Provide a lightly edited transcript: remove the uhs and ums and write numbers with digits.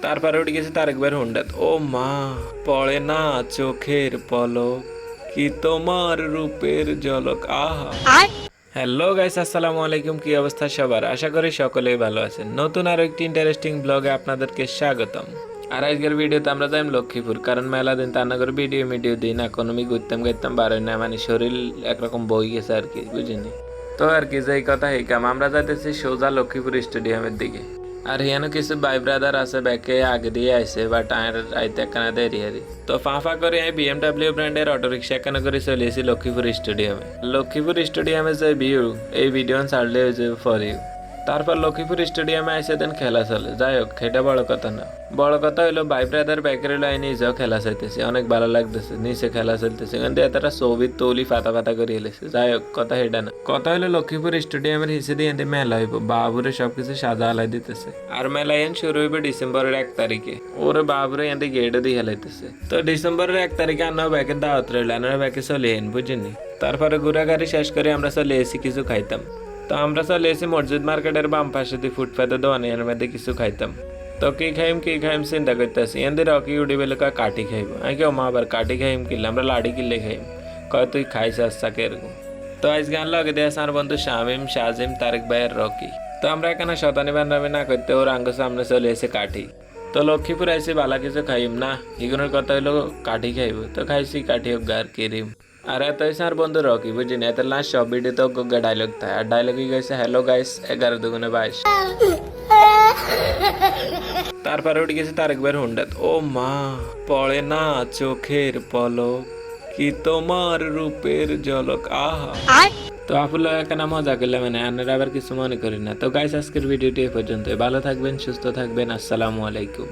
তারপরে উঠে গেছে তারেক ভাইয়ের হুন্ডাত। ও মা, পড়ে না চোখের পলক, কি তোমার রূপের ঝলক, আহা। হ্যালো গাইস, আসসালামু আলাইকুম। কি অবস্থা সবার? আশা করি সকলেই ভালো আছেন। নতুন আরো একটি ইন্টারেস্টিং ব্লগে আপনাদেরকে স্বাগতম। আর আজকের ভিডিওতে আমরা যাইম লক্ষ্মীপুর, কারণ মেলা দিন তার নগর ভিডিও দিই না, কোনো আমি ঘুরতাম গাইতাম বারোই না, মানে শরীর একরকম বই গেছে আর কি, বুঝিনি তো আর কি। যে কথা এই কাম, আমরা যাইতেছি সোজা লক্ষ্মীপুর স্টেডিয়ামের দিকে। আর হিয়ানো কিছু ভাই ব্রাদার আছে ব্যাকে আগে দিয়ে আইছে, বাট আর আইতে একখানা দেরি হারি। তো ফাঁফা করে আমি BMW ব্র্যান্ডের অটোরিক্সা একখানা করে চলে এসেছি লক্ষ্মীপুর স্টেডিয়ামে। লক্ষ্মীপুর স্টেডিয়ামে যে ভিউ, এই ভিডিও ছাড়লে হয়ে যাবে ফর ইউ। তারপর লক্ষ্মীপুর স্টেডিয়ামে আইসে দেন খেলা চলে, যাই হোক সেটা বড় কথা না। বড় কথা হইলো ভাই ব্রাদার ব্যাকের লাইনে নিজেও খেলা চাইতেছে, অনেক ভালো লাগতেছে, নিচে খেলা চলতেছে, কিন্তু এতটা ছবি তৌলি ফাতা ফাতা করে এলেছে। যাই হোক কথা সেটা না, কথা হইলো লক্ষ্মীপুর স্টেডিয়ামের হিসেবে দিয়ে এতে মেলা হইব, বাবুরে সবকিছু সাজা হালাই দিতেছে। আর মেলা এন শুরু হইবে ডিসেম্বরের 1 তারিখে। ওরে বাবুরে এতে গেটে দিয়ে হেলাইতেছে। তো ডিসেম্বরের 1 তারিখে আনাও ব্যাকের দাওয়াত রইল, আনারা ব্যাকে চলে এন, বুঝিনি। তারপরে ঘোরাঘুরি শেষ করে আমরা চলে এসি কিছু খাইতাম। তো আমরা চলে এসে মসজিদ মার্কেটের বাম পাশে দিয়ে ফুটপাতে দোকানের মধ্যে কিছু খাইতাম। তো কি খাইম চিন্তা করতেছি, এদের রকি উঠি বেলে কয় কাঠি খাইব। আমি কেউ মা আবার কাঠি খাইম কিনলে, আমরা লাড়ি কিনলে খাইম। কয় তুই খাইস আসছাকে এরকম। তো আজকে আনলো আগে দিয়ে আমার বন্ধু শামিম, শাজিম, তারেক ভাইয়ের রকি। তো আমরা এখানে শতানি বান্ধাবি না করতে ওর আঙ্গ সামনে চলে এসে কাঠি। তো লক্ষ্মীপুর আইসি বালা কিছু খাইম না, এগুলোর কথা হইলো কাঠি খাইব। তো খাইছি কাঠি হোক গার কিরিম। আর এত আর বন্ধু রকি, বুঝিনি এত লাস্ট সব ভিডিওতে ডায়লগ থাকে। আর ডায়লগই গেছে হ্যালো গাইস 11 দুগুণে 22। তারপরে উঠে গেছে তারেক ভাইয়ের হুন্ডাত। ও মা, পড়ে না চোখের পলক, কি তোমার রূপের ঝলক, আহা। তো আপুল্লা কেনা মজা করলে, মানে আনারা আবার কিছু মনে করি না। তো গাইস আজকের ভিডিওটি এ পর্যন্ত। ভালো থাকবেন, সুস্থ থাকবেন, আসসালামু আলাইকুম।